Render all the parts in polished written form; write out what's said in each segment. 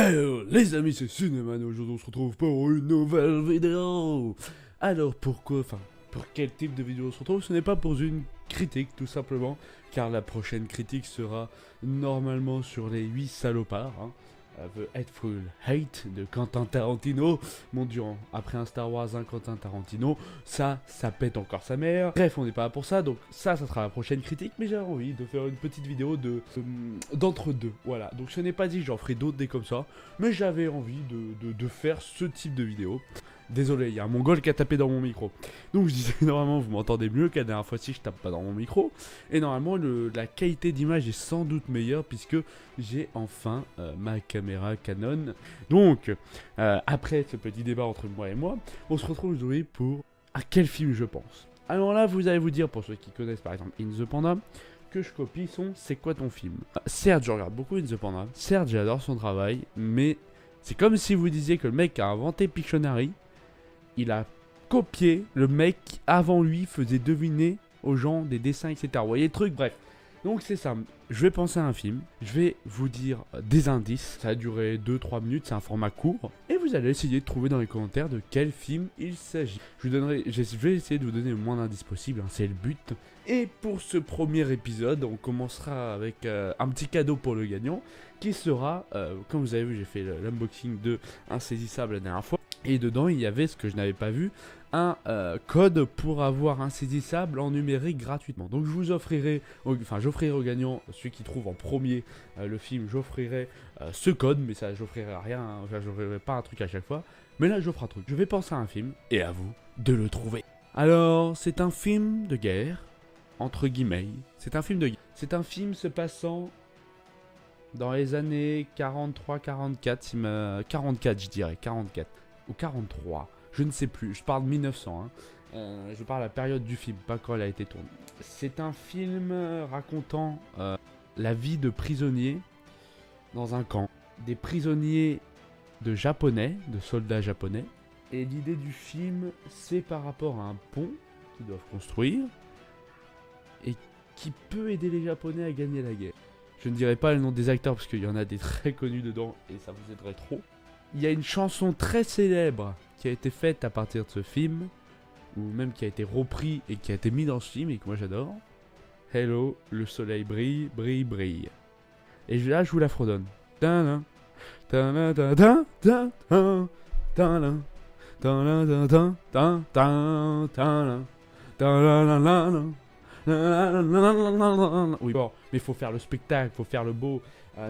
Hello les amis, c'est Cinéman et aujourd'hui on se retrouve pour une nouvelle vidéo. Alors pour quel type de vidéo on se retrouve? Ce n'est pas pour une critique tout simplement, car la prochaine critique sera normalement sur les 8 salopards, The Hateful Eight de Quentin Tarantino. Mon dieu, après un Star Wars, un Quentin Tarantino, ça pète encore sa mère. Bref, on n'est pas là pour ça, donc ça sera la prochaine critique, mais j'ai envie de faire une petite vidéo d'entre-deux, voilà. Donc je n'ai pas dit que j'en ferai d'autres des comme ça, mais j'avais envie de faire ce type de vidéo. Désolé, il y a un mongol qui a tapé dans mon micro. Donc je disais, normalement vous m'entendez mieux qu'à la dernière fois si je tape pas dans mon micro. Et normalement la qualité d'image est sans doute meilleure puisque j'ai enfin ma caméra Canon. Donc, après ce petit débat entre moi et moi, on se retrouve aujourd'hui pour à quel film je pense. Alors là, vous allez vous dire, pour ceux qui connaissent par exemple In the Panda, que je copie son C'est quoi ton film. Certes, je regarde beaucoup In the Panda, certes j'adore son travail, mais c'est comme si vous disiez que le mec a inventé Pictionary, il a copié, le mec avant lui faisait deviner aux gens des dessins, etc. Vous voyez le truc, bref. Donc c'est ça, je vais penser à un film, je vais vous dire des indices, ça va durer 2-3 minutes, c'est un format court, et vous allez essayer de trouver dans les commentaires de quel film il s'agit. Je vais essayer de vous donner le moins d'indices possible, c'est le but. Et pour ce premier épisode, on commencera avec un petit cadeau pour le gagnant, qui sera, comme vous avez vu, j'ai fait l'unboxing de Insaisissable la dernière fois, et dedans il y avait ce que je n'avais pas vu, un code pour avoir Insaisissable en numérique gratuitement. Donc je vous offrirai, j'offrirai au gagnant, celui qui trouve en premier le film, j'offrirai ce code, mais ça j'offrirai rien, j'offrirai pas un truc à chaque fois, mais là j'offre un truc. Je vais penser à un film, et à vous de le trouver. Alors, c'est un film de guerre, entre guillemets, c'est un film de guerre. C'est un film se passant dans les années 43-44, 44 je dirais, 44, ou 43. Je ne sais plus, je parle de 1900, je parle de la période du film, pas quand elle a été tournée. C'est un film racontant la vie de prisonniers dans un camp. Des prisonniers de soldats japonais. Et l'idée du film, c'est par rapport à un pont qu'ils doivent construire et qui peut aider les Japonais à gagner la guerre. Je ne dirai pas le nom des acteurs parce qu'il y en a des très connus dedans et ça vous aiderait trop. Il y a une chanson très célèbre qui a été faite à partir de ce film, ou même qui a été repris et qui a été mis dans ce film et que moi j'adore. Hello, le soleil brille, brille, brille. Et là je vous la fredonne. Oui, bon, mais il faut faire le spectacle, il faut faire le beau.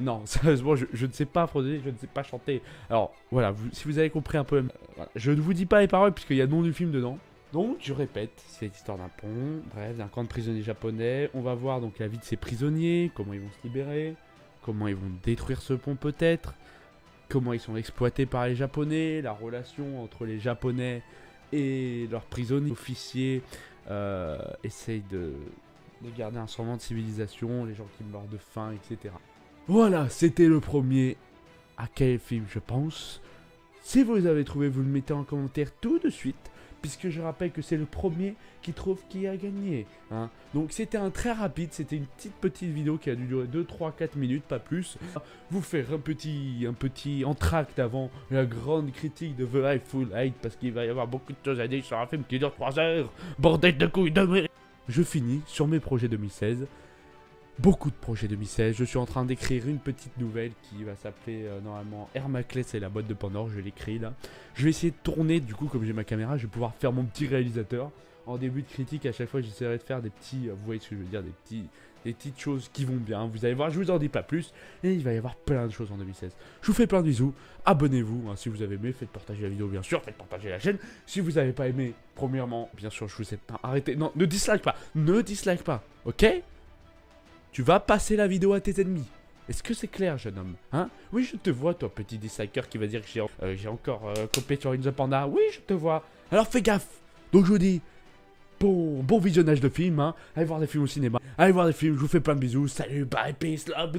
Non, sérieusement, je ne sais pas fredonner, je ne sais pas chanter. Alors, voilà, si vous avez compris un peu, voilà. Je ne vous dis pas les paroles puisqu'il y a le nom du film dedans. Donc, je répète, c'est l'histoire d'un pont, bref, d'un camp de prisonniers japonais. On va voir donc la vie de ces prisonniers, comment ils vont se libérer, comment ils vont détruire ce pont peut-être, comment ils sont exploités par les Japonais, la relation entre les Japonais et leurs prisonniers. Officiers essayent de garder un semblant de civilisation, les gens qui meurent de faim, etc. Voilà, c'était le premier à quel film je pense. Si vous avez trouvé, vous le mettez en commentaire tout de suite, puisque je rappelle que c'est le premier qui trouve qui a gagné. Donc c'était un très rapide, c'était une petite vidéo qui a dû durer 2, 3, 4 minutes, pas plus. Vous faire un petit entracte avant la grande critique de The Hateful Eight, parce qu'il va y avoir beaucoup de choses à dire sur un film qui dure 3 heures. Bordel de couilles de merde. Je finis sur mes projets 2016. Beaucoup de projets 2016, je suis en train d'écrire une petite nouvelle qui va s'appeler normalement Hermaclès et la boîte de Pandore, je l'écris là. Je vais essayer de tourner, du coup comme j'ai ma caméra, je vais pouvoir faire mon petit réalisateur. En début de critique, à chaque fois j'essaierai de faire des petits, vous voyez ce que je veux dire, des petites choses qui vont bien, vous allez voir, je vous en dis pas plus. Et il va y avoir plein de choses en 2016. Je vous fais plein de bisous, abonnez-vous, si vous avez aimé, faites partager la vidéo bien sûr, faites partager la chaîne. Si vous n'avez pas aimé, premièrement, bien sûr je vous ai pas arrêté, non, ne dislike pas, ok? Tu vas passer la vidéo à tes ennemis. Est-ce que c'est clair, jeune homme? Oui, je te vois, toi, petit disliker qui va dire que j'ai encore copié sur In the Panda. Oui, je te vois. Alors fais gaffe. Donc je vous dis, bon visionnage de film. Allez voir des films au cinéma. Allez voir des films, je vous fais plein de bisous. Salut, bye, peace, love.